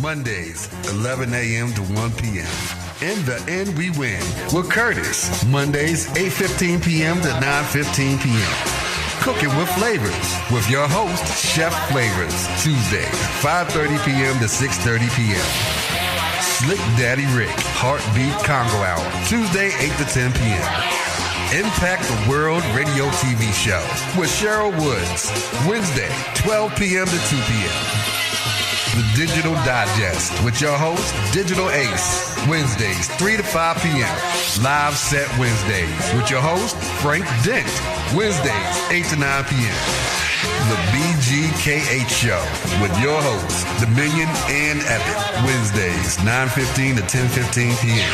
Mondays, 11 a.m. to 1 p.m. In the end, we win with Curtis. Mondays, 8:15 p.m. to 9:15 p.m. Cooking with Flavors with your host, Chef Flavors. Tuesday, 5:30 p.m. to 6:30 p.m. Slick Daddy Rick, Heartbeat Congo Hour. Tuesday, 8 to 10 p.m. Impact the World Radio TV show with Cheryl Woods. Wednesday, 12 p.m. to 2 p.m. The Digital Digest with your host, Digital Ace. Wednesdays, 3 to 5 p.m. Live Set Wednesdays with your host, Frank Dent. Wednesdays, 8 to 9 p.m. The BGKH Show with your hosts, Dominion and Epic. Wednesdays, 9:15 to 10:15 p.m.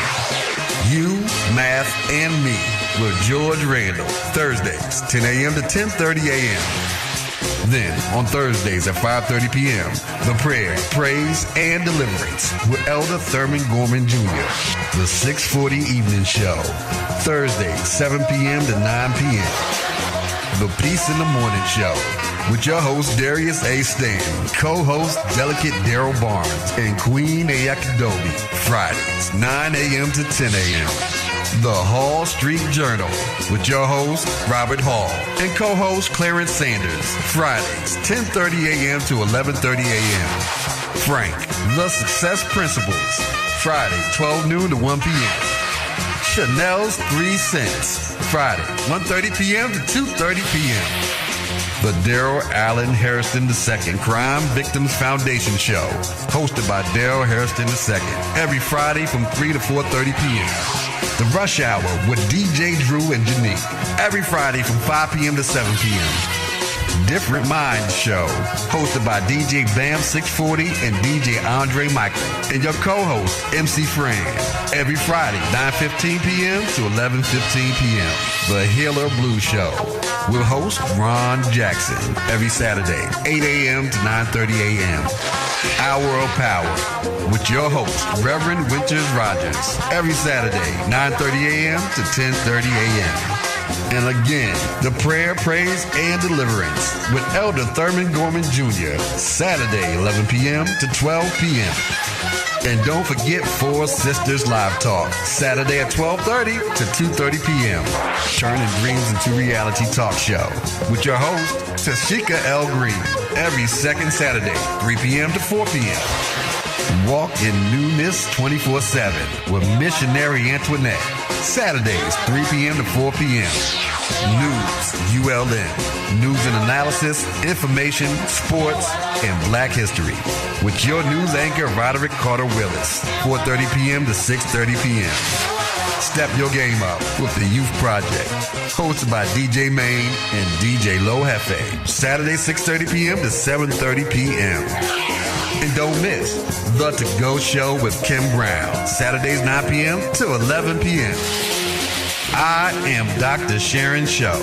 You, Math, and Me with George Randall. Thursdays, 10 a.m. to 10:30 a.m. Then, on Thursdays at 5:30 p.m., The Prayer, Praise, and Deliverance with Elder Thurman Gorman Jr. The 640 Evening Show. Thursdays, 7 p.m. to 9 p.m. The Peace in the Morning Show with your host, Darius A. Stanton, co-host, Delicate Daryl Barnes, and Queen Ayakidobi. Fridays, 9 a.m. to 10 a.m. The Hall Street Journal with your host, Robert Hall, and co-host Clarence Sanders. Fridays, 10:30 a.m. to 11:30 a.m. Frank, The Success Principles. Friday, 12 noon to 1 p.m. Chanel's 3 Cents. Friday, 1:30 p.m. to 2:30 p.m. The Daryl Allen Harrison II Crime Victims Foundation Show, hosted by Daryl Harrison II, every Friday from 3 to 4:30 p.m. The Rush Hour with DJ Drew and Janique, every Friday from 5 p.m. to 7 p.m. Different Minds Show, hosted by DJ Bam 640 and DJ Andre Michael, and your co-host, MC Fran, every Friday, 9:15 p.m. to 11:15 p.m. The Healer Blues Show, with host Ron Jackson, every Saturday, 8 a.m. to 9:30 a.m. Hour of Power, with your host, Reverend Winters Rogers, every Saturday, 9:30 a.m. to 10:30 a.m. And again, The Prayer, Praise, and Deliverance with Elder Thurman Gorman Jr., Saturday, 11 p.m. to 12 p.m. And don't forget Four Sisters Live Talk, Saturday at 12:30 to 2:30 p.m. Turning dreams into reality talk show with your host, Tashika L. Green, every second Saturday, 3 p.m. to 4 p.m. Walk in Newness 24/7 with Missionary Antoinette, Saturdays, 3 p.m. to 4 p.m. News, ULM, news and analysis, information, sports, and Black history with your news anchor, Roderick Carter Willis, 4:30 p.m. to 6:30 p.m. Step your game up with the Youth Project, hosted by DJ Main and DJ Low Hefe, Saturday, 6:30 p.m. to 7:30 p.m. And don't miss The To Go Show with Kim Brown, Saturdays 9 p.m. to 11 p.m. I Am Dr. Sharon Show,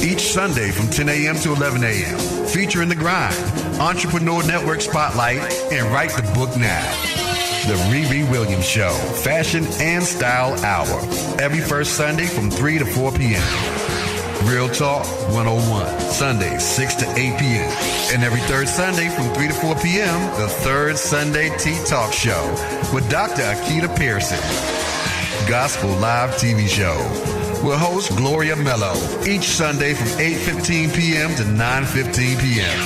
each Sunday from 10 a.m. to 11 a.m., featuring The Grind, Entrepreneur Network Spotlight, and Write the Book Now. The Riri Williams Show, Fashion and Style Hour, every first Sunday from 3 to 4 p.m. Real Talk 101, Sundays 6 to 8 p.m. And every third Sunday from 3 to 4 p.m., the Third Sunday Tea Talk Show with Dr. Akita Pearson. Gospel Live TV Show with host Gloria Mello, each Sunday from 8:15 p.m. to 9:15 p.m.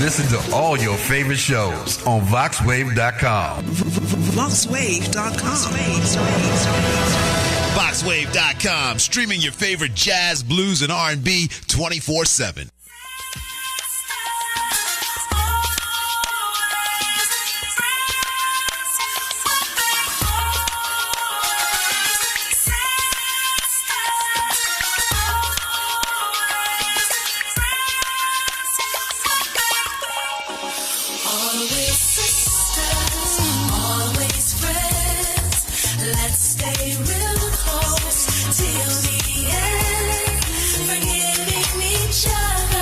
Listen to all your favorite shows on VoxWave.com. VoxWave.com. VoxWave.com, streaming your favorite jazz, blues, and R&B 24/7. Till the end, forgiving each other.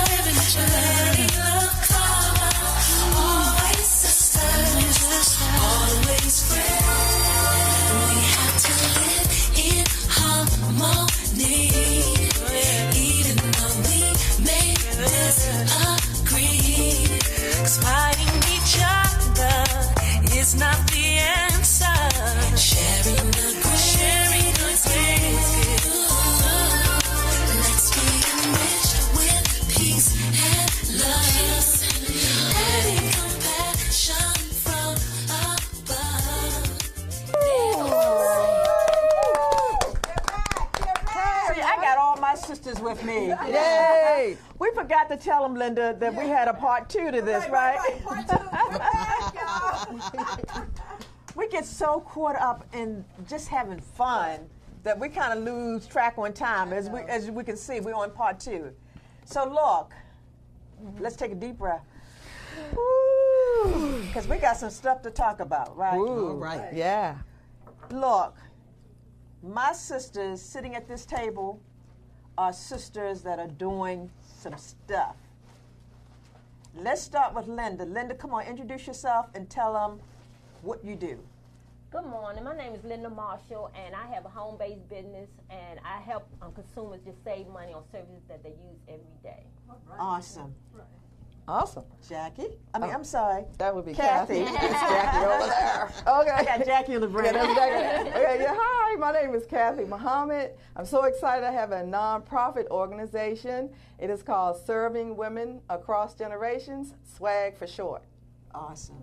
with me. Yay! We forgot to tell them, Linda, that we had a part 2 to this, right? Part 2. We're back, y'all. We get so caught up in just having fun that we kind of lose track on time. As we can see, we're on part 2. So look, let's take a deep breath. Because we got some stuff to talk about, right? Ooh, right. Yeah. Look, my sisters sitting at this table are sisters that are doing some stuff. Let's start with Linda. Linda, come on, introduce yourself and tell them what you do. Good morning. My name is Linda Marshall, and I have a home-based business, and I help consumers just save money on services that they use every day. Awesome. Awesome. Jackie? I'm sorry. That would be Kathy. It's Jackie over there. Okay. I got Jackie in the brain. Yeah, that's Jackie. Okay, yeah, hi, my name is Kathy Muhammad. I'm so excited I have a nonprofit organization. It is called Serving Women Across Generations, SWAG for short. Awesome.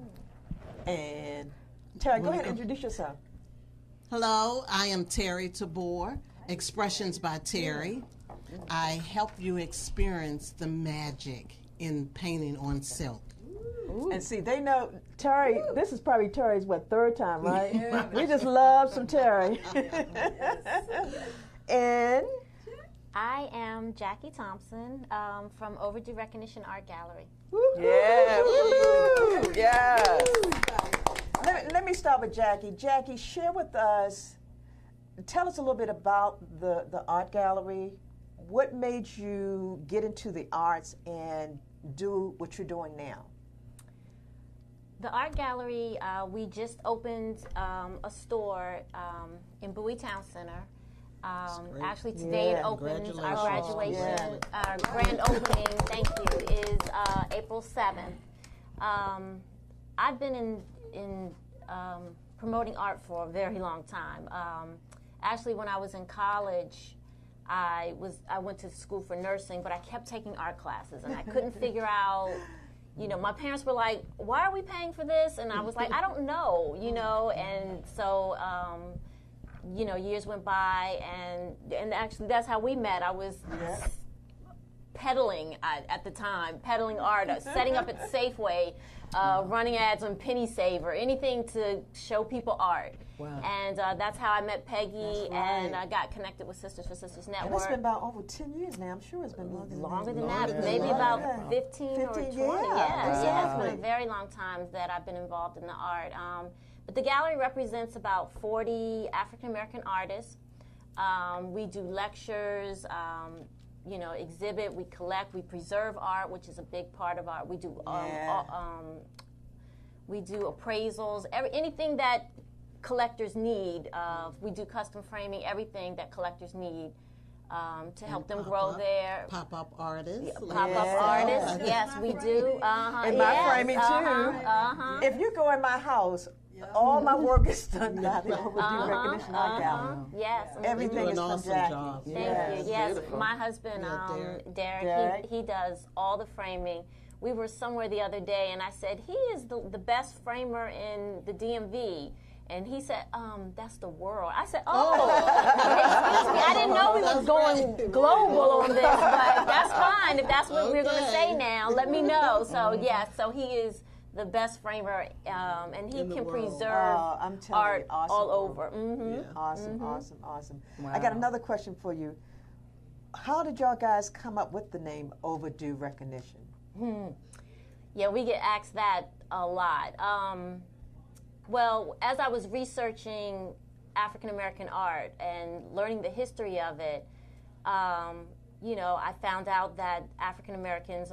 And Terry, go ahead and introduce yourself. Hello, I am Terry Tabor, Expressions by Terry. I help you experience the magic in painting on silk. Ooh. And see, they know Terry. This is probably Terry's third time, right? Yeah. We just love some Terry. And I am Jackie Thompson from Overdue Recognition Art Gallery. Yeah. Woo-hoo. Yes. Let me start with Jackie. Jackie, share with us. Tell us a little bit about the art gallery. What made you get into the arts and do what you're doing now? The art gallery, we just opened a store in Bowie Town Center. Actually, today it opens our graduation, our grand opening, thank you, is April 7th. I've been in promoting art for a very long time. Actually, when I was in college, I went to school for nursing, but I kept taking art classes, and I couldn't figure out, my parents were like, why are we paying for this? And I was like, I don't know, and so, years went by, and actually that's how we met. I was peddling at the time, peddling art, setting up at Safeway, running ads on Penny Saver, anything to show people art. Wow. And that's how I met Peggy, and I got connected with Sisters for Sisters Network. And it's been about over 10 years now. I'm sure it's been longer than that. Maybe about 15 or 20. Yeah, it's been a very long time that I've been involved in the art. But the gallery represents about 40 African American artists. We do lectures, exhibit, we collect, we preserve art, which is a big part of art. We do appraisals, anything that collectors need. We do custom framing, everything that collectors need to help them grow their pop-up artists. Pop-up artists, yes, we do. In my framing too. If you go in my house, all my work is done by the Overdue Recognition Art Gallery. Yes. Everything is from Jackie. Thank you. Yes, my husband, Derek, he does all the framing. We were somewhere the other day, and I said, he is the best framer in the DMV. And he said, that's the world. I said, excuse me, I didn't know we was going global on this, but that's fine. If that's what we're going to say now, let me know. So, yes, so he is the best framer, and he can preserve art all over. Mm-hmm. Yeah. Awesome. Wow. I got another question for you. How did y'all guys come up with the name Overdue Recognition? Yeah, we get asked that a lot. Well, as I was researching African American art and learning the history of it, I found out that African Americans,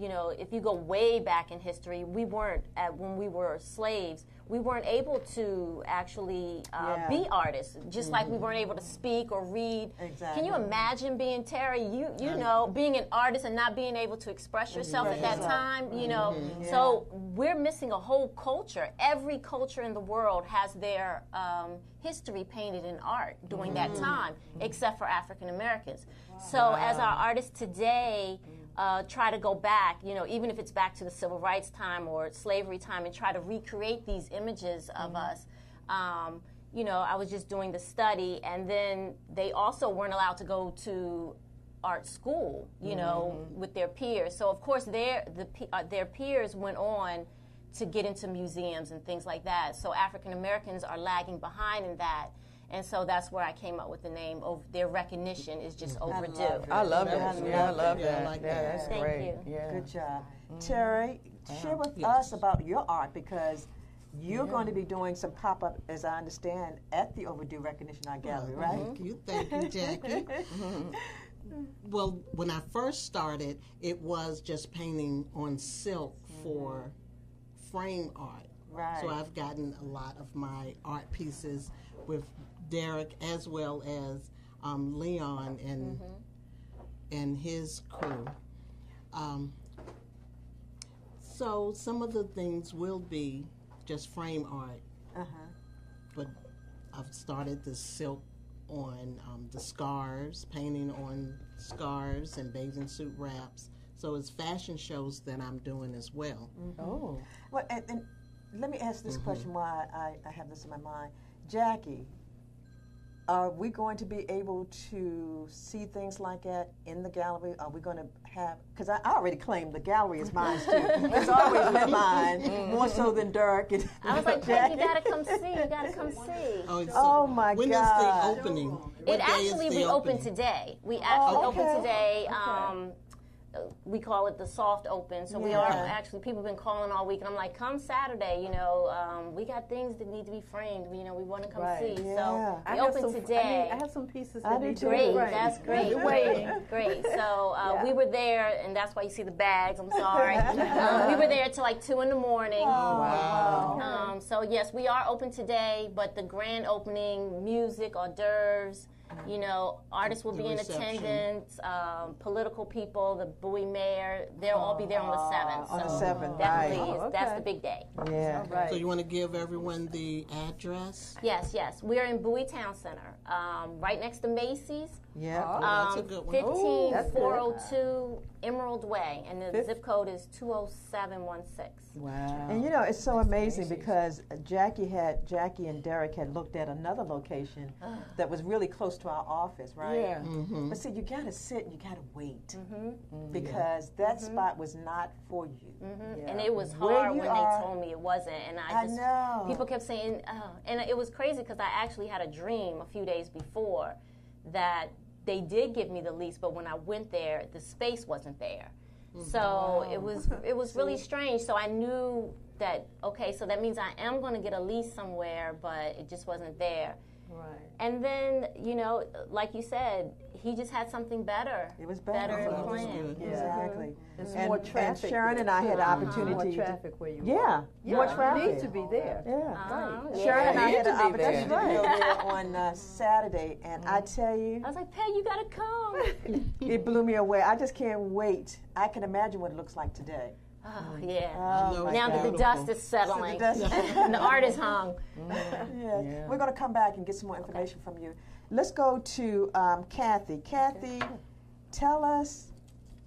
if you go way back in history, we weren't, when we were slaves, we weren't able to actually be artists, just like we weren't able to speak or read. Exactly. Can you imagine being Terry, being an artist and not being able to express yourself at that time, So we're missing a whole culture. Every culture in the world has their history painted in art during that time, except for African Americans. So as our artists today try to go back, even if it's back to the civil rights time or slavery time, and try to recreate these images of us. I was just doing the study, and then they also weren't allowed to go to art school, you know, with their peers. So of course their peers went on to get into museums and things like that. So African Americans are lagging behind in that. And so that's where I came up with the name. Their recognition is just overdue. I love it. Yeah, I love that. I like Yeah, that. that's Thank great. you. Yeah. Good job. Terry, share with us about your art, because you're going to be doing some pop-up, as I understand, at the Overdue Recognition Art Gallery, right? Thank you, Jackie. Well, when I first started, it was just painting on silk for frame art. Right. So I've gotten a lot of my art pieces with Derek as well as Leon and his crew. So some of the things will be just frame art, but I've started the silk on the scarves, painting on scarves and bathing suit wraps. So it's fashion shows that I'm doing as well. Oh. Well, and let me ask this question while I have this in my mind. Jackie, are we going to be able to see things like that in the gallery? Are we going to have, because I already claimed the gallery is mine too. It's always been mine, more so than Dirk. And I was like, Peg, you gotta come see. You gotta come see. Oh my When God. is the opening? What day is Actually, the we opening? opened today. We actually okay. opened today. We call it the soft open. So we are actually, people have been calling all week, and I'm like, come Saturday, you know, we got things that need to be framed. You know, we want to come see. So we opened today. I have some pieces I that do need too. to be Great, framed. that's great. You're waiting. Great. So we were there, and that's why you see the bags. I'm sorry. We were there till like 2 in the morning. Wow. So yes, we are open today, but the grand opening, music, hors d'oeuvres, you know, artists will The be in reception. attendance, political people, the Bowie mayor, they'll all be there on the 7th. On the So 7th, definitely right. is, that's the big day. Yeah. Right. So you want to give everyone the address? Yes. We are in Bowie Town Center, right next to Macy's. Yeah. That's a good one. 15402 Emerald Way, and the zip code is 20716. Wow. And you know, it's so amazing because Jackie and Derek had looked at another location that was really close to our office, right? Yeah. But see, you gotta sit and you gotta wait because that spot was not for you. And it was Where hard you when are- they told me it wasn't, and I know. people kept saying, oh, and it was crazy because I actually had a dream a few days before that they did give me the lease, but when I went there, the space wasn't there. So it was really strange. So I knew that, okay, so that means I am going to get a lease somewhere, but it just wasn't there. Right. And then, you know, like you said, he just had something better. It was better. Better That was planned. good. Exactly. There's And, more and traffic. Sharon and I had the opportunity More to. traffic where you Yeah, are. more You traffic. need to be there. Yeah. Yeah. Sharon and I had the to be opportunity to there. go there on Saturday, and I tell you, I was like, Peg, you got to come. it blew me away. I just can't wait. I can imagine what it looks like today. Oh, yeah. Oh, my Now that the God. dust is settling So the dust- and the art is hung. Yeah. We're going to come back and get some more information from you. Let's go to Kathy. Kathy, tell us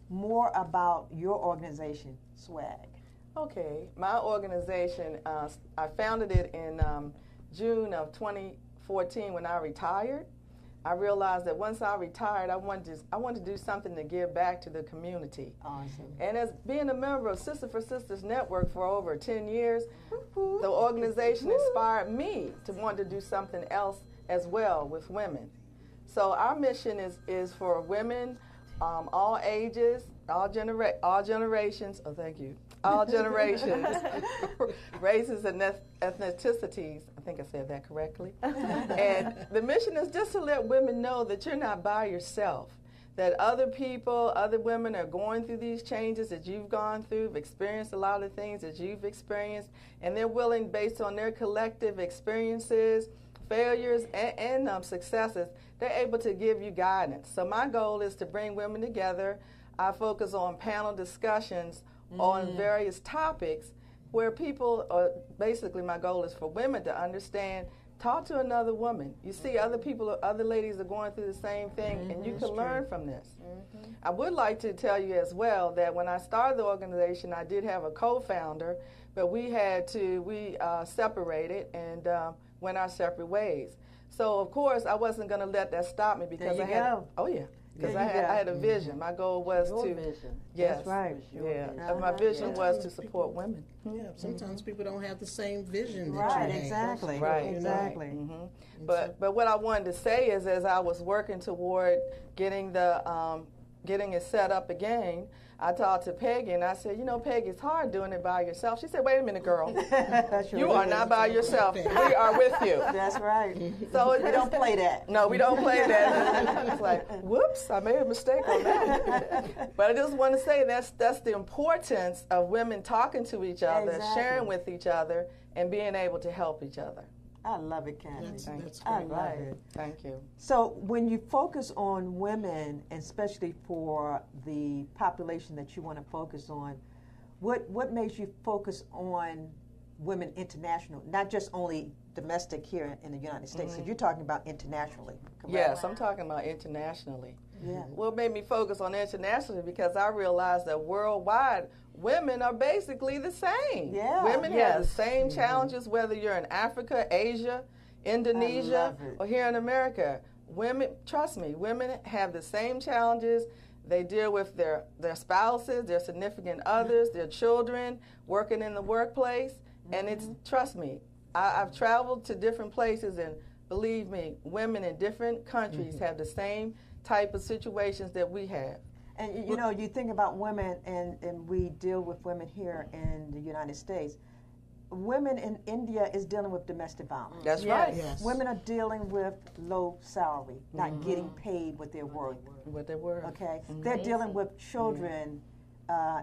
more about your organization, SWAG. Okay, my organization, I founded it in June of 2014 when I retired. I realized that once I retired, I wanted to do something to give back to the community. Awesome. And as being a member of Sister for Sisters Network for over 10 years, the organization inspired me to want to do something else as well with women. So our mission is for women, all ages, all generations. Oh, thank you. All generations, races, and ethnicities. I think I said that correctly. And the mission is just to let women know that you're not by yourself. That other people, other women are going through these changes that you've gone through, have experienced a lot of things that you've experienced, and they're willing, based on their collective experiences, failures, and successes, they're able to give you guidance. So my goal is to bring women together. I focus on panel discussions on various topics where people are, basically my goal is for women to understand, talk to another woman. You see other people, other ladies are going through the same thing, and you can learn from this. I would like to tell you as well that when I started the organization, I did have a co-founder, but we separated and went our separate ways. So of course I wasn't going to let that stop me because There you I had. go. Oh yeah. Because I had a vision. My goal was to. Vision. Yes. That's right. Yeah. My vision was to support women. Yeah. Sometimes people don't have the same vision that Right. you have. Exactly. Right. Exactly. But what I wanted to say is, as I was working toward getting getting it set up again, I talked to Peggy and I said, Peggy, it's hard doing it by yourself. She said, wait a minute, girl. You are not by yourself. We are with you. That's right. So we don't play that. No, we don't play that. It's like, whoops, I made a mistake on that. But I just want to say that's the importance of women talking to each other, Exactly. sharing with each other, and being able to help each other. I love it, Candy. That's I great. love it. Thank you. So when you focus on women, and especially for the population that you want to focus on, what makes you focus on women international, not just only domestic here in the United States? So you're talking about internationally, correct? Yes, I'm talking about internationally. Yeah. What made me focus on internationally because I realized that worldwide, women are basically the same. Yeah. Women have the same challenges, whether you're in Africa, Asia, Indonesia, or here in America. Women, trust me, women have the same challenges. They deal with their spouses, their significant others, their children, working in the workplace. And it's, trust me, I've traveled to different places, and believe me, women in different countries have the same type of situations that we have. And you think about women, and we deal with women here in the United States. Women in India is dealing with domestic violence. That's right. Yes. Women are dealing with low salary, not getting paid what they're worth. What they were. Okay, they're dealing with children,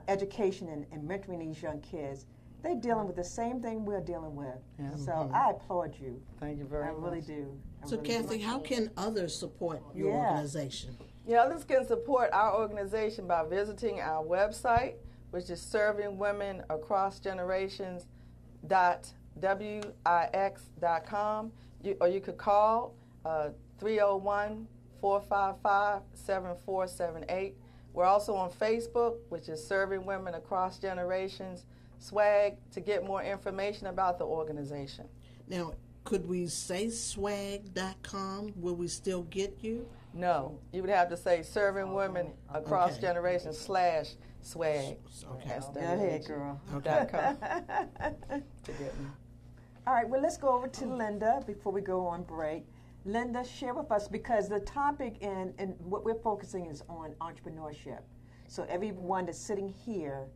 education, and mentoring these young kids. They're dealing with the same thing we're dealing with. Yeah. So I applaud you. Thank you very much. I really do. So, Kathy, how can others support your organization? Yeah, others can support our organization by visiting our website, which is servingwomenacrossgenerations.wix.com, or you could call 301-455-7478. We're also on Facebook, which is Serving Women Across Generations, SWAG, to get more information about the organization. Now, could we say swag.com? Will we still get you? No, you would have to say Serving Women Across Generations /SWAG. Okay. Go ahead, girl. .com to get me. All right, well, let's go over to Linda before we go on break. Linda, share with us, because the topic and what we're focusing is on entrepreneurship. So everyone that's sitting here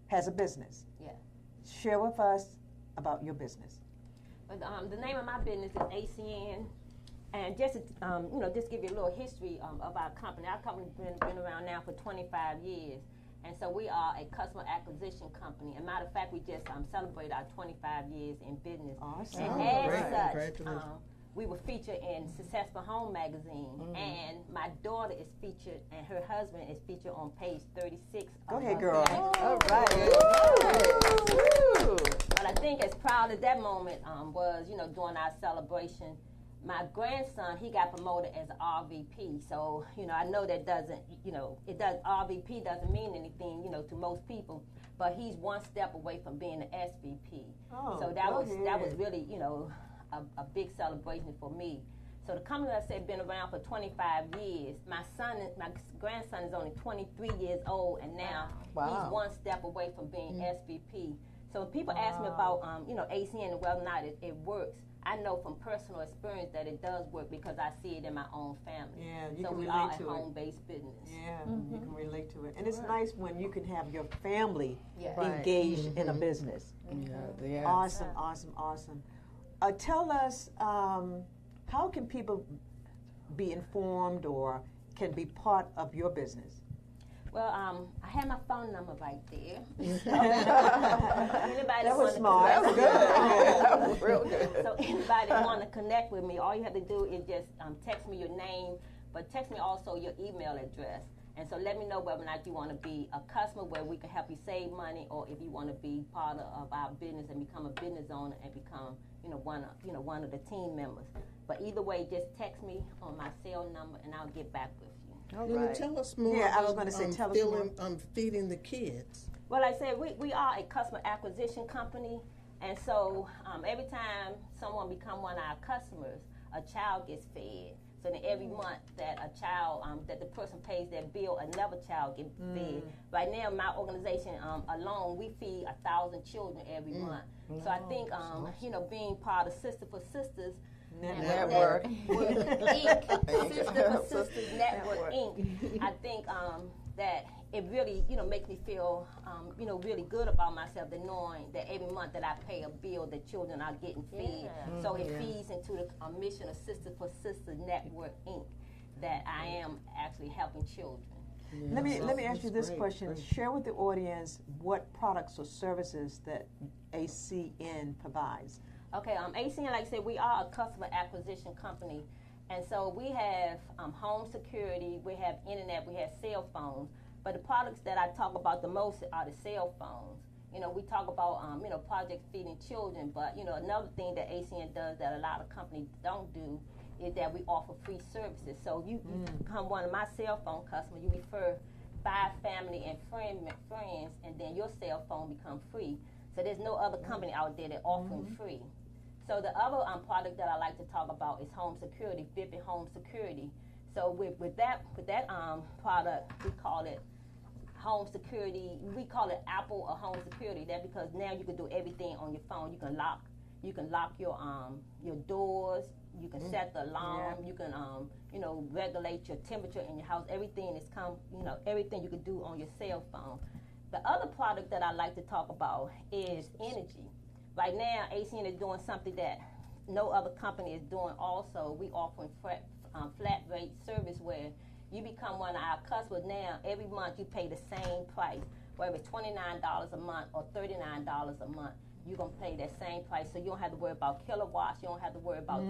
has a business. Yeah. Share with us about your business. But, the name of my business is ACN. And just to, just give you a little history of our company. Our company's been around now for 25 years. And so we are a customer acquisition company. As a matter of fact, we just celebrated our 25 years in business. Awesome. And as such, we were featured in Successful Home magazine. And my daughter is featured, and her husband is featured on page 36. Go ahead, girl. All right. But I think as proud as that moment was, during our celebration, my grandson, he got promoted as an RVP. So, I know that doesn't, RVP doesn't mean anything, to most people, but he's one step away from being an SVP. Oh, so that was really, a big celebration for me. So the company, I said, been around for 25 years. My grandson is only 23 years old, and now he's one step away from being SVP. So when people ask me about, ACN and whether or not it works, I know from personal experience that it does work because I see it in my own family. Yeah, you so can we relate are a to it. home-based business. Yeah, you can relate to it. And it's nice when you can have your family Yeah. engaged in a business. Yeah. Awesome. Tell us, how can people be informed or can be part of your business? Well, I have my phone number right there. That was smart. That was good. That was real good. So anybody that want to connect with me, all you have to do is just text me your name, but text me also your email address. And so let me know whether or not you want to be a customer where we can help you save money, or if you want to be part of our business and become a business owner and become one of the team members. But either way, just text me on my cell number and I'll get back with you. All Lynn, right. tell us more Yeah, I was about gonna say, tell us more. feeding the kids. Well, like I said, we are a customer acquisition company, and so every time someone becomes one of our customers, a child gets fed. So then every month that a child, that the person pays their bill, another child gets fed. Right now, my organization alone, we feed 1,000 children every month. So I think, you know, being part of Sister for Sisters Network. Inc. Sister for Sisters Network Inc. I think that it really, you know, makes me feel, you know, really good about myself, that knowing that every month that I pay a bill, that children are getting fed. So it feeds into the mission of Sister for Sisters Network Inc. that I am actually helping children. Let me ask you this question. Share with the audience what products or services that ACN provides. Okay, ACN, like I said, we are a customer acquisition company. And so we have home security, we have internet, we have cell phones. But the products that I talk about the most are the cell phones. You know, we talk about, you know, Project Feeding Children, but, you know, another thing that ACN does that a lot of companies don't do is that we offer free services. So you become one of my cell phone customers, you refer 5 family and friends, and then your cell phone becomes free. So there's no other company out there that offering free. So the other product that I like to talk about is home security, VIP and home security. So with that product, we call it home security. We call it Apple or home security. That because now you can do everything on your phone. You can lock your doors. You can set the alarm. You can you know, regulate your temperature in your house. Everything everything you can do on your cell phone. The other product that I like to talk about is energy. Right now, ACN is doing something that no other company is doing also. We offering flat rate service where you become one of our customers. Now, every month you pay the same price, whether it's $29 a month or $39 a month. You're going to pay that same price, so you don't have to worry about kilowatts. You don't have to worry about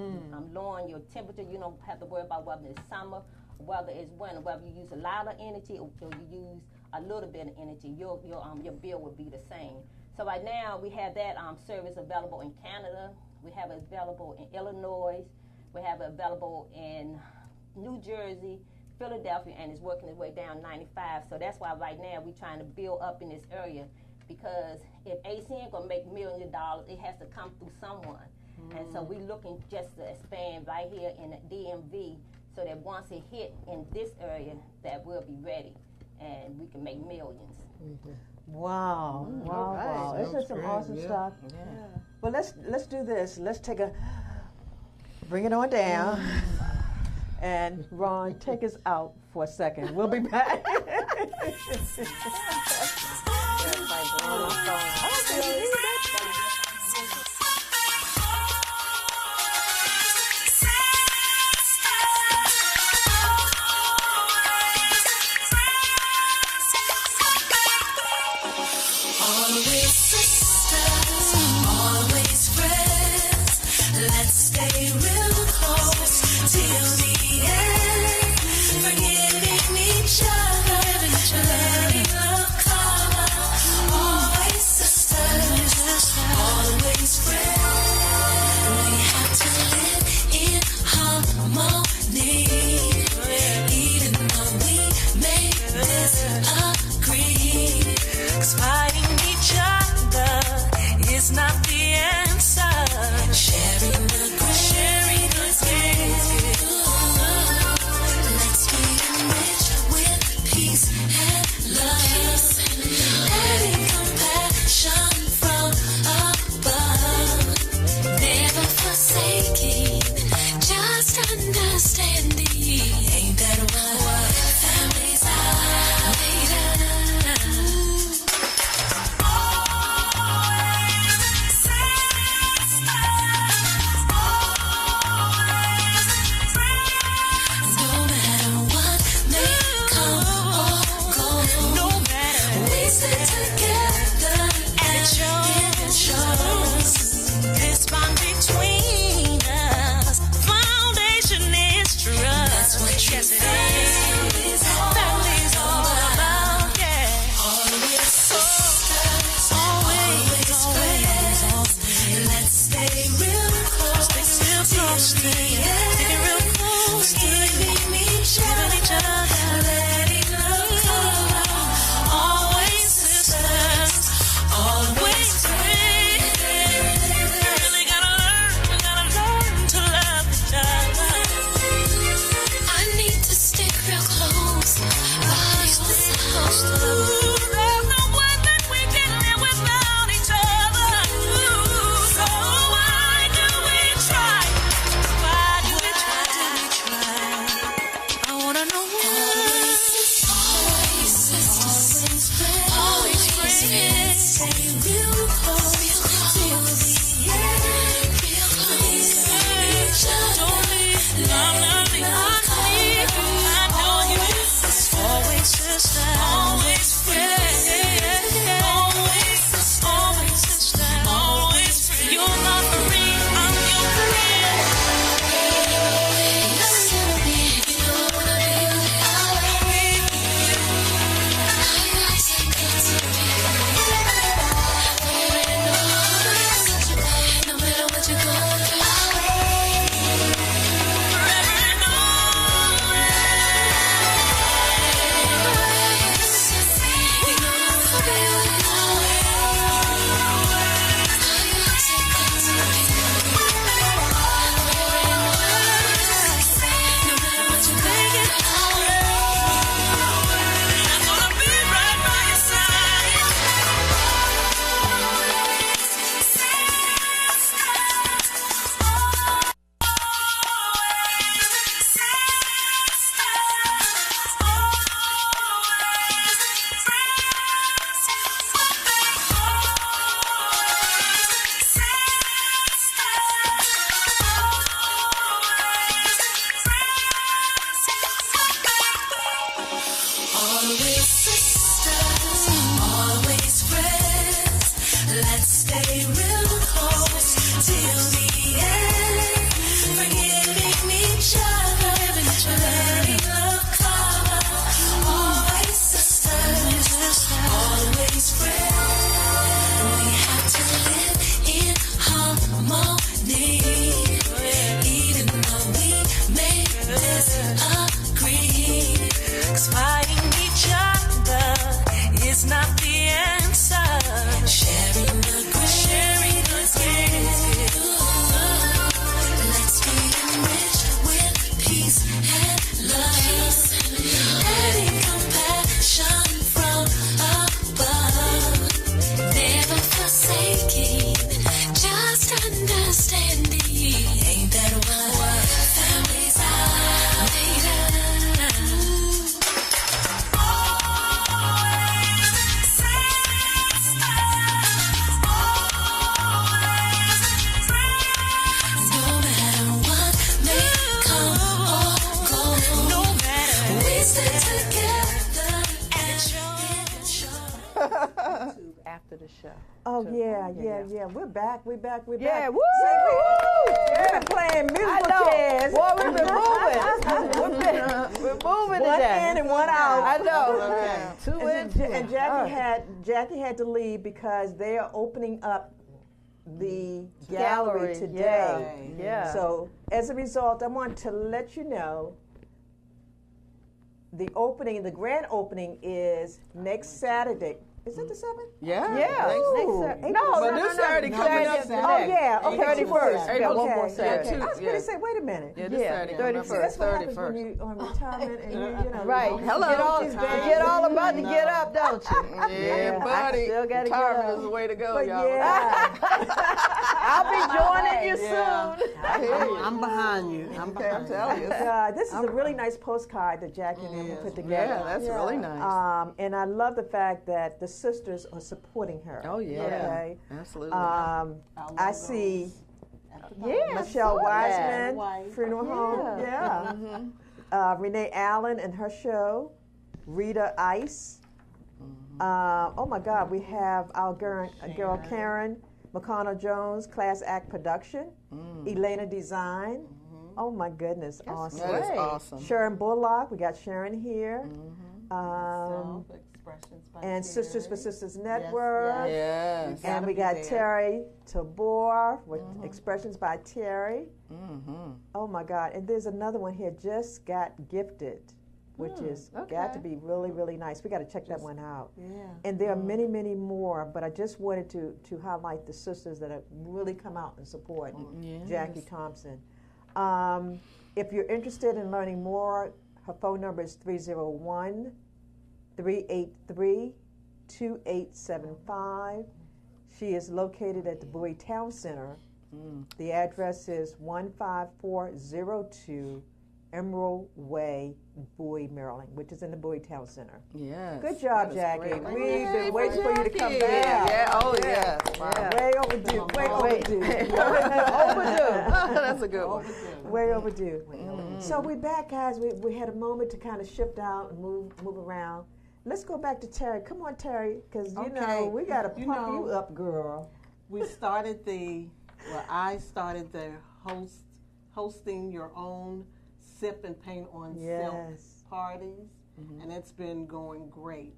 lowering your temperature. You don't have to worry about whether it's summer, whether it's winter, whether you use a lot of energy or you use a little bit of energy. Your bill will be the same. So right now we have that service available in Canada. We have it available in Illinois. We have it available in New Jersey, Philadelphia, and it's working its way down 95. So that's why right now we're trying to build up in this area, because if ACN gonna make millions of dollars, it has to come through someone. And so we're looking just to expand right here in the DMV, so that once it hit in this area, that we'll be ready and we can make millions. Wow, wow. This is some awesome stuff. Yeah. Well, let's do this. Let's bring it on down. And Ron, take us out for a second. We'll be back. After the show. Oh yeah. We're back. We're back. Yeah, woo! We've been playing musical chairs. Boy, we've been moving. We're moving one today. in and one out. I know. Okay. 2 in. And Jackie had to leave because they are opening up the gallery today. Yeah. So as a result, I want to let you know the grand opening is next Saturday. Is it the 7th? Yeah. This Saturday coming up. Oh, yeah. Okay, 31st. April One more Saturday. Saturday. I was going to say, wait a minute. Yeah, this Saturday. 31st. That's what happens when you on retirement and you know. Right. Hello. You get all about to get up, don't you? Yeah, buddy. Still got to get Retirement up. is the way to go, But y'all. yeah. I'll be joining you soon. I hear you. I'm behind you. I'm telling you. This is a really nice postcard that Jackie and them put together. Yeah, that's really nice. And I love the fact that the sisters are supporting her. Oh, yeah. Okay. Absolutely. I see Michelle Wiseman, Funeral Home. Yeah. Renee Allen and her show. Rita Ice. Oh, my God. We have our girl Karen McConnell Jones, Class Act Production. Elena Design. Oh, my goodness. Awesome. That is awesome. Sharon Bullock. We got Sharon here. And Sisters for Sisters Network. Yes. And we got Terry Tabor with Expressions by Terry. Oh my God. And there's another one here, Just Got Gifted, which is got to be really, really nice. We got to check that one out. Yeah. And there are many, many more, but I just wanted to highlight the sisters that have really come out and support Jackie Thompson. If you're interested in learning more, her phone number is 301-383-2875. She is located at the Bowie Town Center. The address is 15402 Emerald Way, Bowie, Maryland, which is in the Bowie Town Center. Yes. Good job, Jackie. We've been waiting for you to come back. Yeah. Oh, yeah. Wow. Way overdue. Way overdue. Overdue. That's a good one. Way overdue. So we're back, guys. We had a moment to kind of shift out and move around. Let's go back to Terry. Come on, Terry, because you know we got to pump you up, girl. We started I started the hosting your own sip and paint on silk parties, and it's been going great.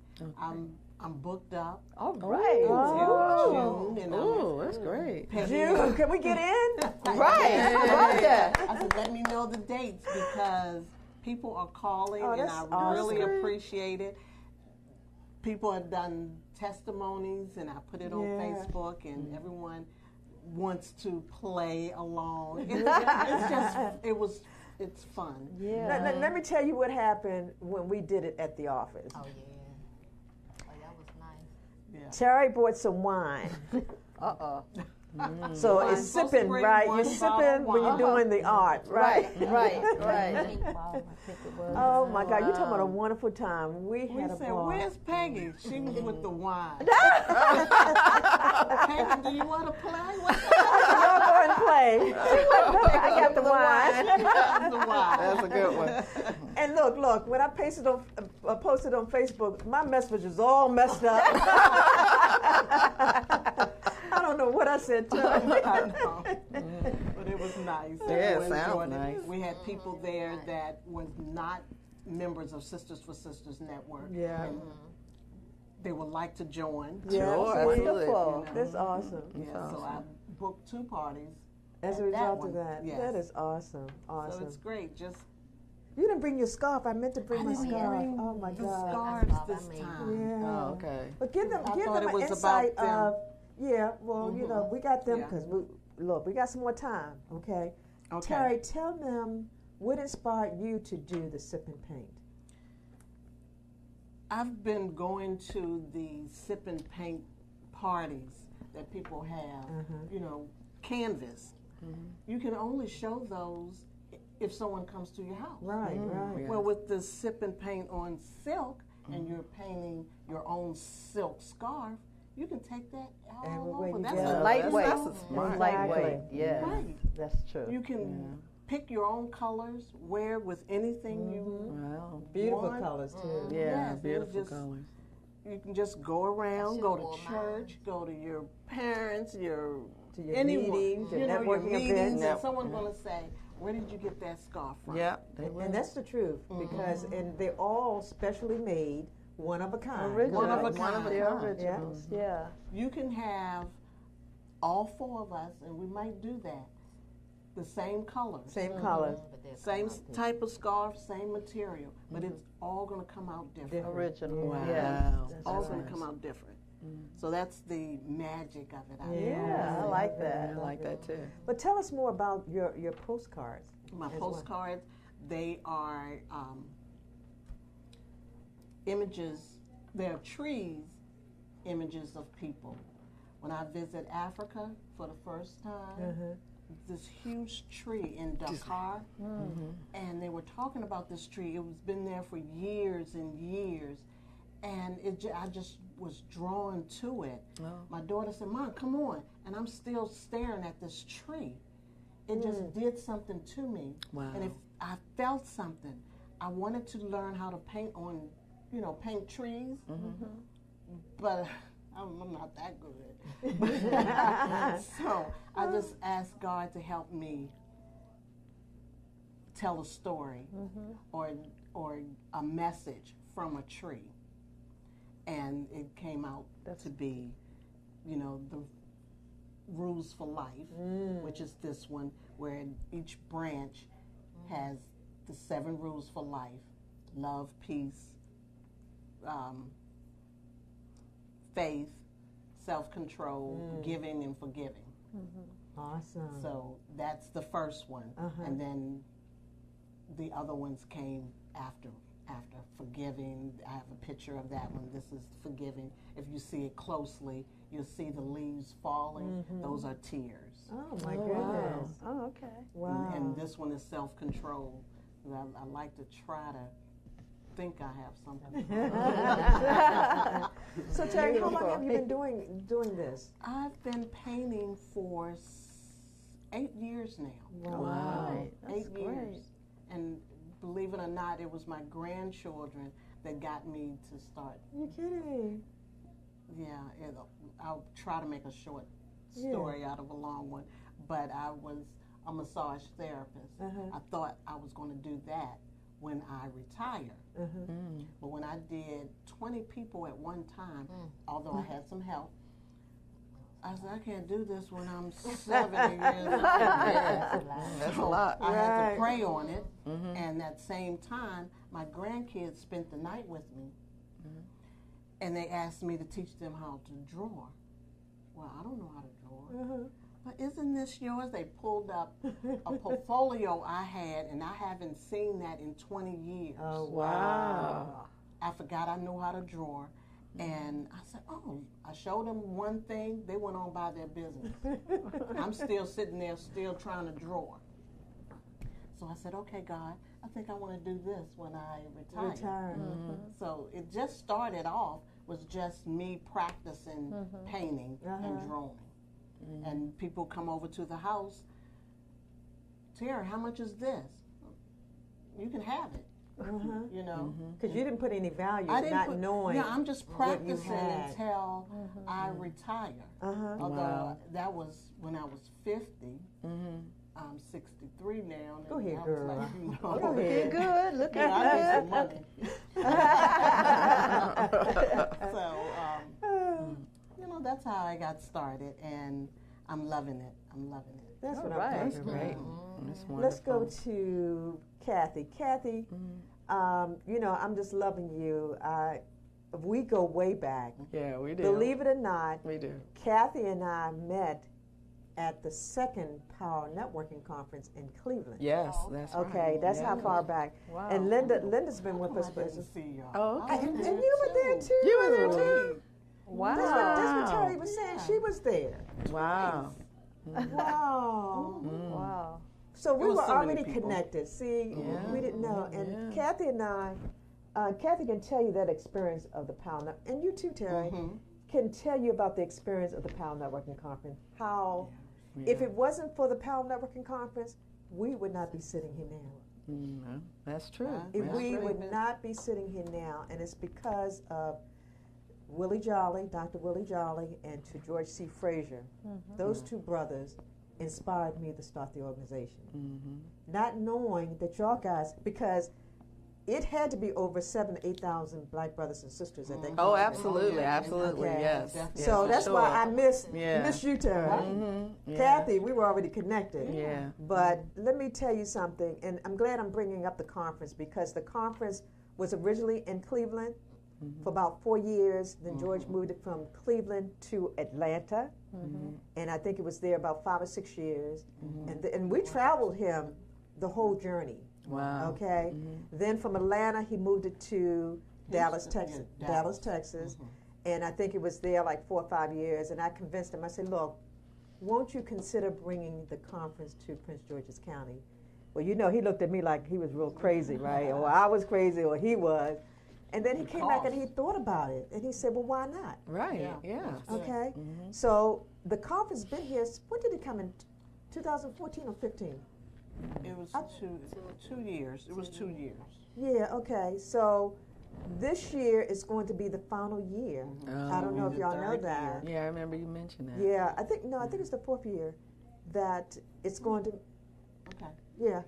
I'm booked up. All right. Until June. Oh, that's great. June, can we get in? Right. I said, let me know the dates because people are calling, and I really appreciate it. People have done testimonies, and I put it on Facebook, and everyone wants to play along. It's fun. Yeah. Let me tell you what happened when we did it at the office. Oh, yeah. That was nice. Yeah. Terry bought some wine. So Well, it's sipping, right? You're sipping when you're doing the art, right? Right. Oh my God, you're talking about a wonderful time. We We had a said, ball. where's Peggy? She was with the wine. Peggy, do you want to play? Y'all go and play. I got the wine. That's a good one. And look, when I posted on Facebook, my message is all messed up. I don't know what I said to her. I know. But it was nice. Yeah, Everyone sounds enjoyed it. nice. We had people there that was not members of Sisters for Sisters Network. Yeah. And they would like to join. Yeah, Sure, wonderful. absolutely. That's awesome. Yeah, so I booked 2 parties. As a at result one. of that, Yes. that is awesome. So Awesome. it's great. Just You didn't bring your scarf. I meant to bring I my didn't scarf. bring Oh my the God. scarves That's this all I time. Yeah. Oh, okay. But give them I thought it an was insight about them. of, you know, we got them Yeah. because we got some more time, okay? Okay. Terry, tell them what inspired you to do the sip and paint. I've been going to the sip and paint parties that people have, you know, canvas. You can only show those if someone comes to your house. Right, right. Well, with the sip and paint on silk, and you're painting your own silk scarf, you can take that all Everywhere over. you That's go. a Lightweight. That's a smart. Lightweight. Yeah. Right. That's true. You can pick your own colors, wear with anything you Wow. Beautiful want. colors, too. Yeah, Yes, beautiful just- colors. You can just go around, should've go to wore church, go to your parents, To your anyone, meetings, your you know, your networking meetings, events. and someone's going to say, "Where did you get that scarf from?" Yep. And that's the truth because and they're all specially made, one of a kind. Original. One of a One of kind. the Yeah. originals. Yeah. You can have all 4 of us, and we might do that. The same colors, Same colors. same type of scarf, same material, but it's all going to come out different. Original. Wow. Yeah. It's all going to come out different. So that's the magic of it. I think. Yeah, I like that. I like that too. But tell us more about your postcards. My as well. postcards, they are images, they're trees, images of people. When I visit Africa for the first time, this huge tree in Dakar, and they were talking about this tree. It was been there for years and years, and I just was drawn to it. My daughter said, "Mom, come on," and I'm still staring at this tree. It just did something to me, and if I felt something, I wanted to learn how to paint on, paint trees, but I'm not that good. So I just asked God to help me tell a story or a message from a tree. And it came out to be, the Rules for Life, which is this one, where each branch has the 7 rules for life: love, peace, faith, self-control, giving, and forgiving. Awesome. So that's the first one. And then the other ones came after forgiving. I have a picture of that one. This is forgiving. If you see it closely, you'll see the leaves falling. Those are tears. Oh my goodness. Oh, okay. Wow. And this one is self-control. I like to try to think I have something. So Terry, how long have you been doing this? I've been painting for 8 years now. Wow. That's 8 great. years. And believe it or not, it was my grandchildren that got me to start. You kidding? Yeah, I'll try to make a short story out of a long one. But I was a massage therapist. I thought I was going to do that when I retire. But when I did 20 people at one time, although I had some help, I said, I can't do this when I'm 70 years old. That's a lot. I had to pray on it. And at the same time, my grandkids spent the night with me. And they asked me to teach them how to draw. Well, I don't know how to draw. But isn't this yours? They pulled up a portfolio I had, and I haven't seen that in 20 years. Oh, wow. I forgot I knew how to draw. And I said, oh, I showed them one thing. They went on by their business. I'm still sitting there, still trying to draw. So I said, okay, God, I think I want to do this when I retire. So it just started off was just me practicing painting and drawing. And people come over to the house. Terry, how much is this? You can have it. You know, because you didn't put any value, not knowing. Yeah, I'm just practicing until I retire. Although that was when I was 50. I'm 63 now. Go ahead, girl. Like, you know, Go ahead. Good. Look at I need some money. So, you know, that's how I got started, and I'm loving it. I'm loving it. That's what Right. I'm That's talking great. about. That's Let's go wonderful. to Kathy. Kathy, you know, I'm just loving you. We go way back. Yeah, we do. Believe it or not, We do. Kathy and I met at the second Power Networking Conference in Cleveland. Yes, that's right. Okay, that's how far back. Wow. And Linda's been with us. I didn't see y'all. Oh, okay. And you were there too. You were there too? Wow. That's what Terry was saying. She was there. Wow. Wow. Wow. So we was were so many already people. connected. See, Yeah. we didn't know. And Kathy and I, Kathy can tell you that experience of the Power Network, and you too, Terry, can tell you about the experience of the Power Networking Conference. How, if it wasn't for the Power Networking Conference, we would not be sitting here now. That's true. If That's we true. would not be sitting here now, and it's because of Willie Jolly, Dr. Willie Jolly, and to George C. Frazier. Those two brothers inspired me to start the organization. Not knowing that y'all guys, because it had to be over 7,000 to 8,000 black brothers and sisters at that Oh, conference. absolutely, absolutely, Okay. yes. So yes, that's for why sure. I miss you, Terry. Yeah. Kathy, we were already connected. Yeah. But let me tell you something, and I'm glad I'm bringing up the conference because the conference was originally in Cleveland for about 4 years. Then George moved it from Cleveland to Atlanta, and I think it was there about 5 or 6 years. And we traveled him the whole journey. Wow. Okay. Then from Atlanta, he moved it to Dallas, Texas. Dallas, Texas. And I think it was there like 4 or 5 years. And I convinced him. I said, "Look, won't you consider bringing the conference to Prince George's County?" Well, you know, he looked at me like he was real crazy, right? Or I was crazy, or he was. And then he came back and he thought about it, and he said, "Well, why not?" Right. Yeah. Okay. So the conference been here. When did it come in? 2014 or 15? It was 2 years. It was 2 years. Yeah, okay. So this year is going to be the final year. I don't know if y'all know that. Yeah, I remember you mentioned that. Yeah, I think it's the 4th year that it's going to. Okay. Yeah.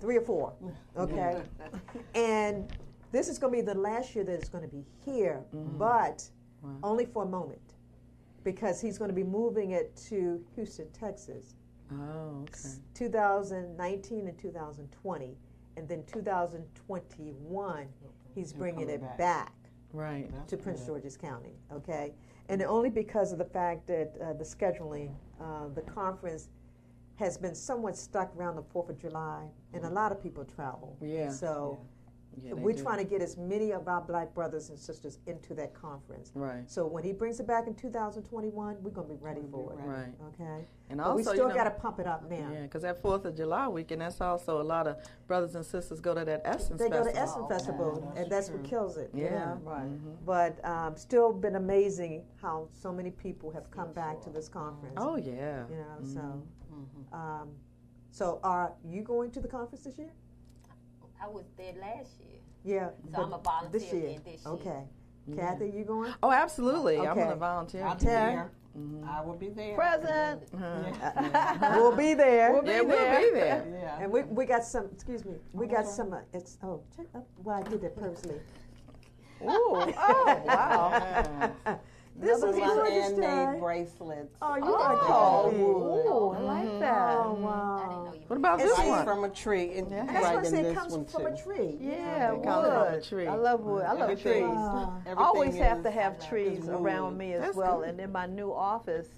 3 or 4. Okay. And this is going to be the last year that it's going to be here, but only for a moment, because he's going to be moving it to Houston, Texas. Oh, okay. 2019 and 2020, and then 2021 he's bringing it back Right. to Prince George's County. Okay, and only because of the fact that the scheduling, the conference has been somewhat stuck around the 4th of July, and a lot of people travel. Yeah. So. Yeah, We're trying to get as many of our black brothers and sisters into that conference. Right. So when he brings it back in 2021, we're going to be ready for it. Right. Okay. And But also, we still got to pump it up now. Yeah, because that 4th of July weekend, that's also a lot of brothers and sisters go to that Essence They Festival. go to Essence Festival, and that's what kills it. You Yeah. know? But still been amazing how so many people have come back to this conference. Oh, yeah. You know, so So are you going to the conference this year? I was there last year. Yeah. So I'm a volunteer this year. this year. Okay. Kathy, you going? Oh, absolutely. Okay. I'm going to volunteer. I'll be there. I will be there. Present. We'll be there. We'll be there. Yeah. And we got some, excuse me, we got some, check up, well, I did that personally. Ooh. Oh, wow. This is handmade bracelets. Oh, you got that. Ooh, I like that. Oh, wow. What about this It's one? from a tree. And And that's right what I in said, it this comes one from too. a tree. Yeah, It wood. comes from a tree. I love wood. I love Everything- trees. everything I always have is- to have trees is around wood. me as That's well. good. And in my new office,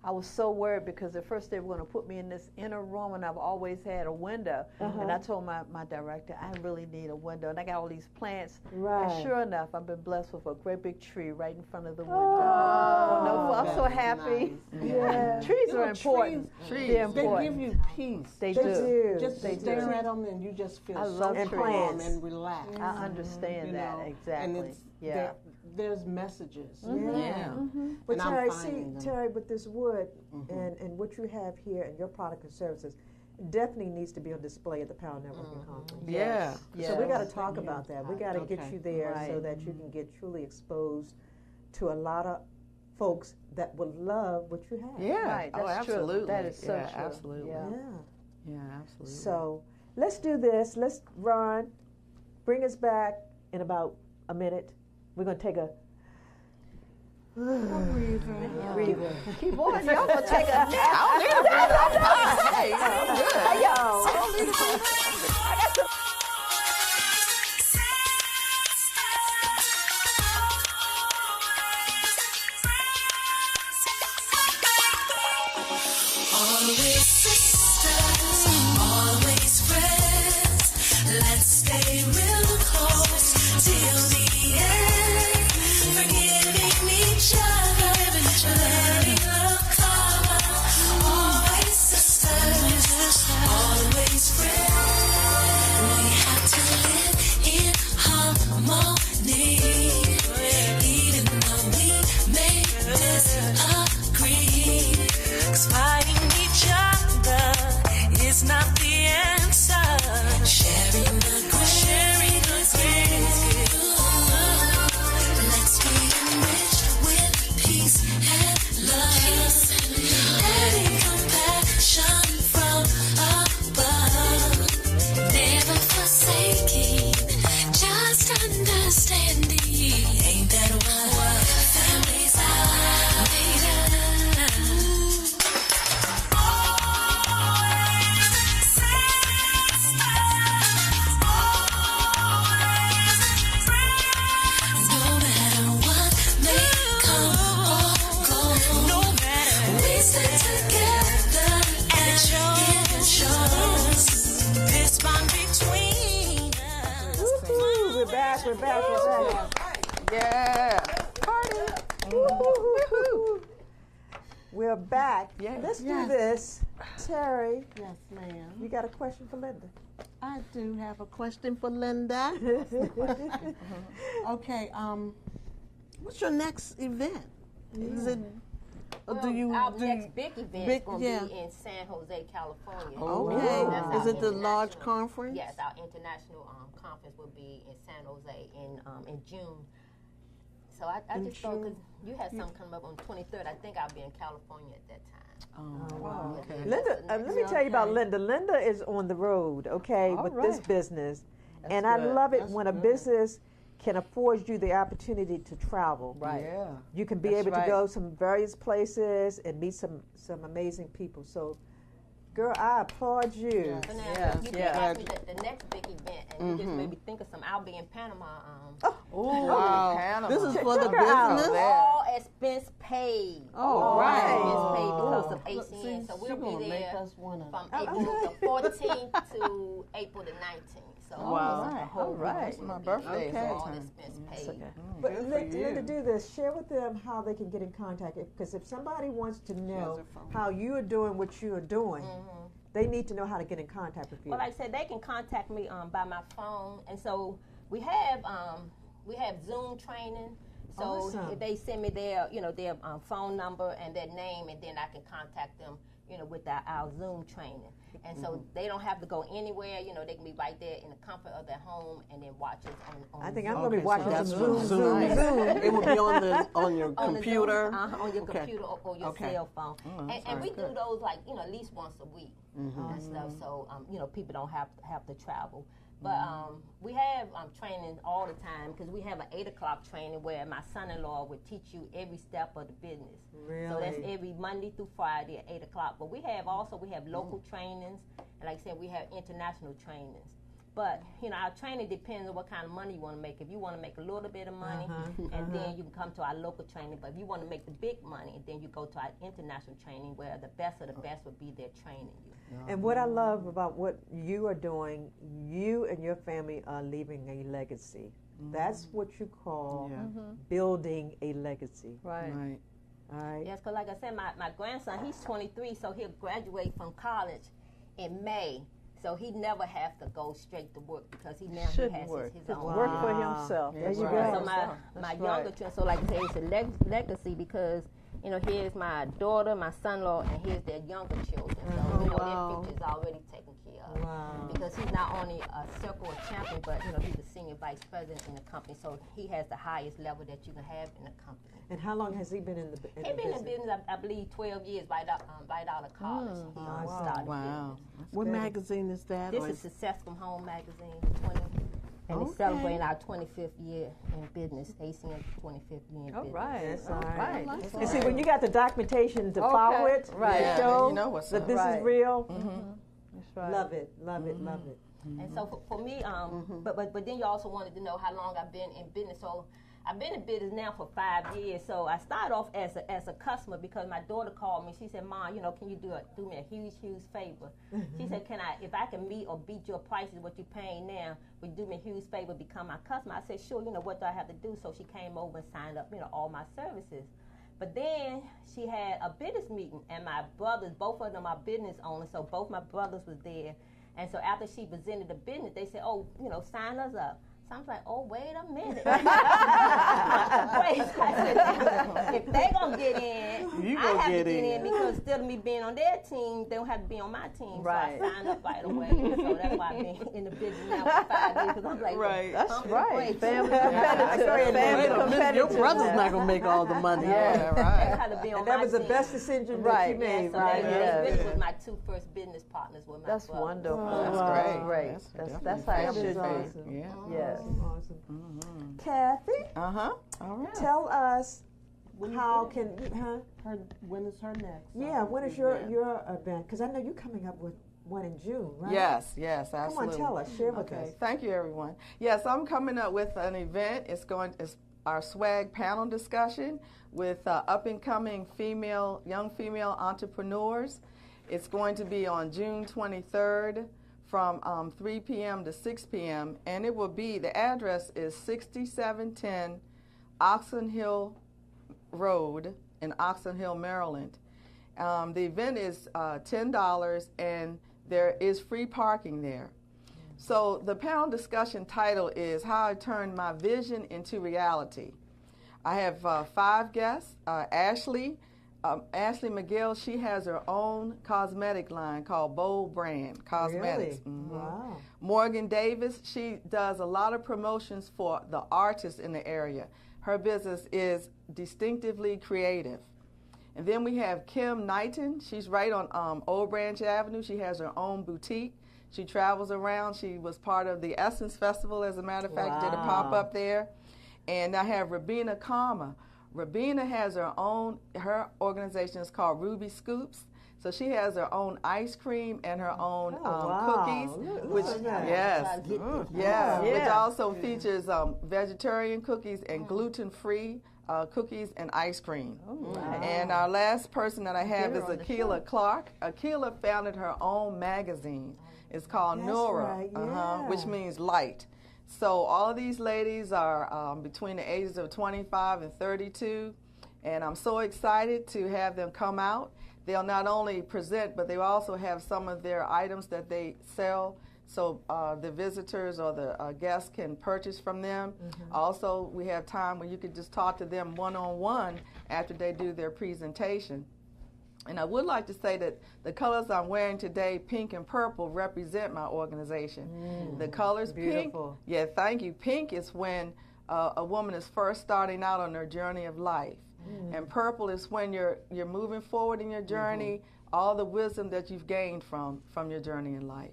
I was so worried because at first they were going to put me in this inner room, and I've always had a window. And I told my director, I really need a window. And I got all these plants. Right. And sure enough, I've been blessed with a great big tree right in front of the window. I'm so That is happy. nice. Yeah. Trees are important. Trees. They're They important. give you peace. They They do. do. Just They stare do. at them and you just feel I so love And trees. calm plants. and relaxed. I understand you that know? exactly. And it's, yeah. there's messages. Yeah. But And I'm Terry, finding them. Terry, with this wood and what you have here and your product and services, definitely needs to be on display at the Power Networking Conference. Yeah. So we got to talk about that. We got to get Okay. you there so Right. that you can get truly exposed to a lot of folks that will love what you have. Yeah. Right, Oh, that's true. absolutely. That is so yeah, true. Absolutely. Yeah. Yeah. Yeah, absolutely. So let's do this. Let's, Ron, bring us back in about a minute. We're going to take a breather. Keep on, y'all gonna take a nap. I don't need to breathe. I'm good. I'm good. Always sisters, always friends. Let's stay real close till the end. Forgiving each other, letting love cover. Always sisters, always friends. We have to live in harmony, even though we may disagree. 'Cause fighting each other is not the answer. Sharing the grace. Let's be enriched with peace and love. Letting compassion from above. Never forsaking, just understanding. Ain't that what families are made of? No matter what may come or go, no matter we stick together and it shows this bond between us. Woo-hoo, we're back, we're back, we're back. Yeah. Woo-hoo. We're back. Yes. Let's do this. Terry, Yes, ma'am. you got a question for Linda? I do have a question for Linda. Okay, what's your next event? Is it, or do you Our do next big event big- is going yeah. to be in San Jose, California. Okay, That's our is it the large international- conference? Yes, our international conference will be in San Jose in June. So I In just thought, because June? you have something coming up on the 23rd, I think I'll be in California at that time. Oh, wow. okay. Linda, let me tell you about Linda. Linda is on the road, okay, All with this right. business. That's And I good. love it That's when a good. business can afford you the opportunity to travel. Right. Yeah. You can be That's able right. to go some various places and meet some amazing people. So, girl, I applaud you. So now, Yeah, you did yeah. ask me the next big event, and you just made me think of some. I'll be in Panama. Oh, wow. Panama. This is for the Check her out. business? All expense paid. Oh, All right. expense paid because Oh. of ACN. So She we'll gonna be make there us wanna- from April the 14th to April the 19th. So Wow. the whole All right. week will My be birthday is all that time. expense paid. But Good for Linda, you. do this. Share with them how they can get in contact. Because if somebody wants to know how you are doing what you are doing, they need to know how to get in contact with you. Well, like I said, they can contact me by my phone, and so we have Zoom training. So Awesome. if they send me their phone number and their name, and then I can contact them with our Zoom training. And so they don't have to go anywhere. They can be right there in the comfort of their home and then watch us on I think Zoom. I'm going to be watching so Zoom. It will be on your computer. On your computer or your cell phone. And we do those at least once a week and stuff. So people don't have to travel. But we have training all the time because we have an 8 o'clock training where my son-in-law would teach you every step of the business. Really? So that's every Monday through Friday at 8 o'clock. But we have local trainings, and like I said, we have international trainings. But our training depends on what kind of money you want to make. If you want to make a little bit of money, and then you can come to our local training. But if you want to make the big money, then you go to our international training where the best of the best would be there training you. And what I love about what you are doing, you and your family are leaving a legacy. That's what you call building a legacy. Right. All right. Yes, because like I said, my grandson, he's 23, so he'll graduate from college in May. So he never has to go straight to work because he has his own. Work for himself. There you go. So my younger children, so like I say, it's a legacy because here's my daughter, my son-in-law, and here's their younger children. So their future is already taken care of. Wow. Because he's not only a circle of champion, but he's a senior vice president in the company. So he has the highest level that you can have in the company. And how long has he been in the business? He's been in business, I believe, 12 years right out of college. He started business. What magazine is that? This is Success from Home magazine, and it's celebrating our 25th year in business, ACM's 25th year in business. All right. That's all right. right. Like And see, when you got the documentation to follow it, to show that this is real, That's right. love it, love it, love it. And so for me, but then you also wanted to know how long I've been in business. So I've been in business now for 5 years. So I started off as a customer because my daughter called me. She said, "Mom, can you do me a huge favor?" She said, if I can meet or beat your prices, what you're paying now, would you do me a huge favor, become my customer? I said, "Sure. What do I have to do?" So she came over and signed up, all my services. But then she had a business meeting, and my brothers, both of them are business owners, so both my brothers was there. And so after she presented the business, they said, "Oh, sign us up." So I was like, "Oh, wait a minute." If they gonna get in, I have to get in because instead of me being on their team, they don't have to be on my team. Right. So I signed up right away. So that's why I've been in the business now for 5 years because I'm like, That's right. Family competitive. Your brother's not gonna make all the money. Yeah, right. Had to be on And that my was the team. best decision that you made, So right? this was my 2 first business partners with my That's brother. wonderful. That's great. That's how it should Awesome. be. Yeah. Yes. Awesome. Kathy, All right. tell us how can When is her next? yeah, when is your event? Because I know you're coming up with one in June, right? Yes, Come absolutely. on, tell us, share with us. Thank you, everyone. Yes, I'm coming up with an event. It's our swag panel discussion with up and coming young female entrepreneurs. It's going to be on June 23rd. From 3 p.m. to 6 p.m. and it will be, the address is 6710 Oxon Hill Road in Oxon Hill, Maryland. The event is $10 and there is free parking there. So the panel discussion title is How I Turned My Vision into Reality. I have 5 guests. Ashley McGill, she has her own cosmetic line called Bold Brand Cosmetics. Really? Wow. Morgan Davis, she does a lot of promotions for the artists in the area. Her business is distinctively creative. And then we have Kim Knighton. She's right on Old Branch Avenue. She has her own boutique. She travels around. She was part of the Essence Festival, as a matter of fact, did a pop-up there. And I have Rabina Kama. Rabina has her organization is called Ruby Scoops. So she has her own ice cream and her own cookies, which which also features vegetarian cookies and gluten-free cookies and ice cream. And our last person that I have is Akila Clark. Akila founded her own magazine. It's called Nora, which means light. So all of these ladies are between the ages of 25 and 32, and I'm so excited to have them come out. They'll not only present, but they also have some of their items that they sell, so the visitors or the guests can purchase from them. Also, we have time where you can just talk to them one-on-one after they do their presentation. And I would like to say that the colors I'm wearing today, pink and purple, represent my organization. The colors beautiful. Pink, yeah, thank you. Pink is when a woman is first starting out on her journey of life. And purple is when you're moving forward in your journey, all the wisdom that you've gained from your journey in life.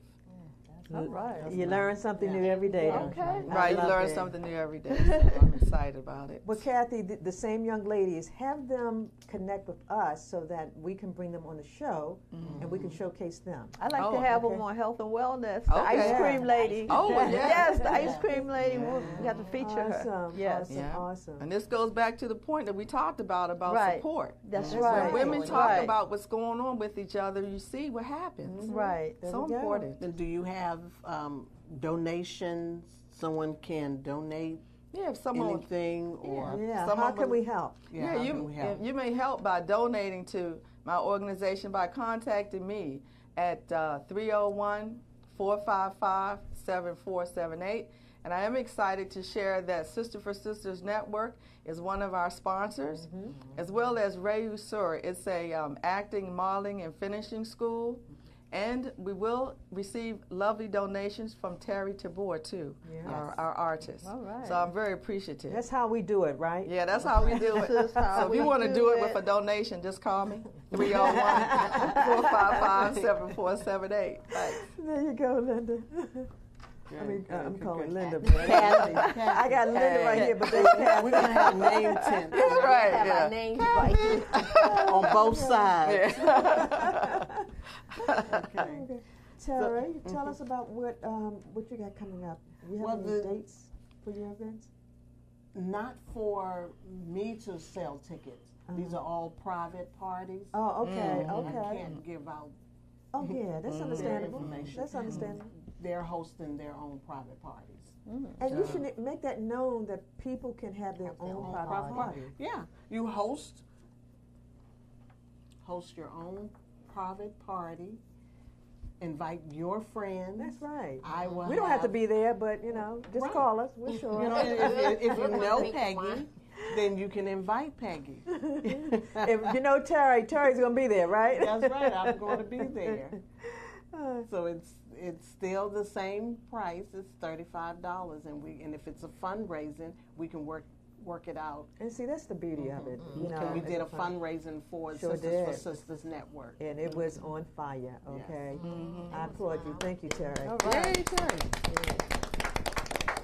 All right. You learn something new every day. Okay. Right, you learn something new every day. So I'm excited about it. Well, Kathy, the same young ladies, have them connect with us so that we can bring them on the show and we can showcase them. I like to have them on health and wellness. The ice cream lady. Oh, yes, the ice cream lady. We have to feature her. Yes. Awesome. And this goes back to the point that we talked about support. That's right. When women talk about what's going on with each other, you see what happens. Right. So important. And do you have donations? Someone can donate if someone anything or how can we help? You may help by donating to my organization by contacting me at 301-455-7478. And I am excited to share that Sister for Sisters Network is one of our sponsors, as well as Rayu Sur. It's a acting, modeling, and finishing school. And we will receive lovely donations from Terry Tabor, too, our artist. All right. So I'm very appreciative. That's how we do it, right? Yeah, that's how we do it. So if you want to do it with a donation, just call me, 301-455-7478. Thanks. There you go, Linda. I mean, I'm calling Linda. I got Linda right here, but we're going to have name tent. Right, our names right here. On both sides. Okay. Terry, tell us about what you got coming up. You have any dates for your events? Not for me to sell tickets. These are all private parties. Oh, okay, I can't give out. Oh, yeah, that's understandable. That's understandable. They're hosting their own private parties. And you should make that known that people can have their own private party. Yeah, you host your own private party. Invite your friends. That's right. We don't have to be there, but just call us. We're sure. If you know Peggy, then you can invite Peggy. If you know Terry's going to be there, right? That's right. I'm going to be there. So it's still the same price. It's $35, and if it's a fundraising, we can work it out. And see, that's the beauty of it. We did a fundraising for Sisters for Sisters Network, and it was on fire. Okay, I applaud you. Thank you, Terry. All right. Yay, Terry.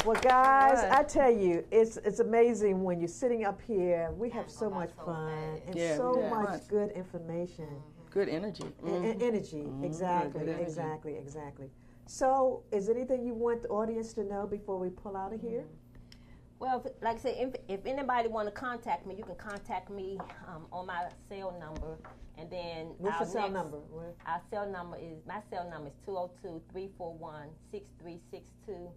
Well, guys, I tell you, it's amazing when you're sitting up here. We have so much fun and so much good information. Good energy. Energy, exactly. So, is there anything you want the audience to know before we pull out of here? Well, like I said, if anybody want to contact me, you can contact me on my cell number, and then what's your cell number? My cell number is 202-341-6362.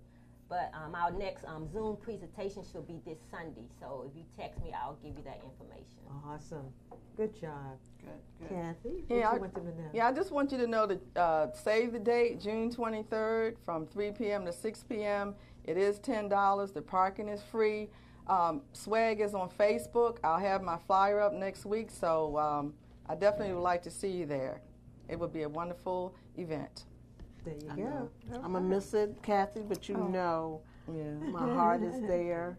But our next Zoom presentation should be this Sunday. So if you text me, I'll give you that information. Awesome. Good job. Good. Kathy, what you want them to know? Yeah, I just want you to know that save the date, June 23rd from 3 p.m. to 6 p.m. It is $10. The parking is free. Swag is on Facebook. I'll have my flyer up next week. So I definitely would like to see you there. It would be a wonderful event. There you go. I'm going to miss it, Kathy, but my heart is there.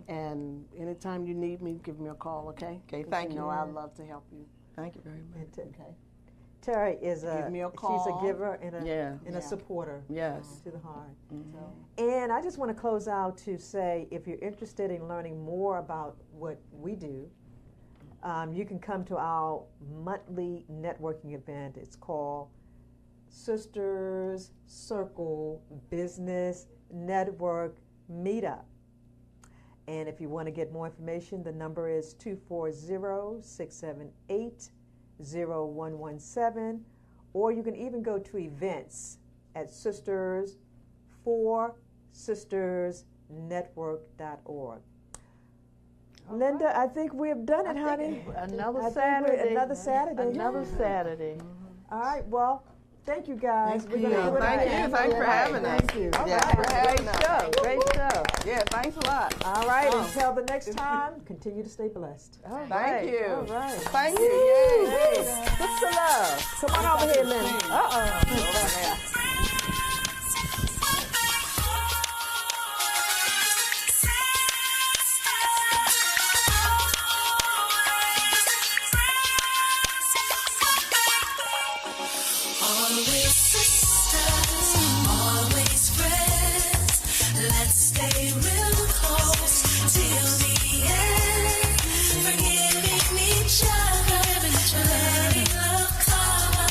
And anytime you need me, give me a call, okay? Okay, thank you. I'd love to help you. Thank you very much. Okay. Terry is give me a call. She's a giver and a supporter. Yes. To the heart. And I just want to close out to say, if you're interested in learning more about what we do, you can come to our monthly networking event. It's called Sisters Circle Business Network Meetup. And if you want to get more information, the number is 240-678-0117, or you can even go to events at sistersforsistersnetwork.org. Linda, I think we have done it, honey. Another Saturday. Another Saturday. Another Saturday. All right, well, Thank you, guys. Thank you for having us. Thank you. Great show. Yeah, thanks a lot. All right, until the next time, continue to stay blessed. Thank you. All right. Thank you. Yay. Sister Love. Come on over here, Lynn. Always sisters, always friends. Let's stay real close till the end. Forgiving each other, letting love cover.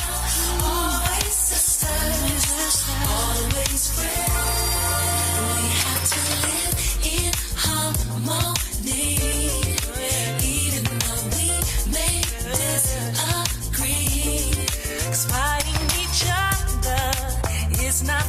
Always sisters, always friends. We have to live in harmony, even though we may disagree. 'Cause fighting each other is not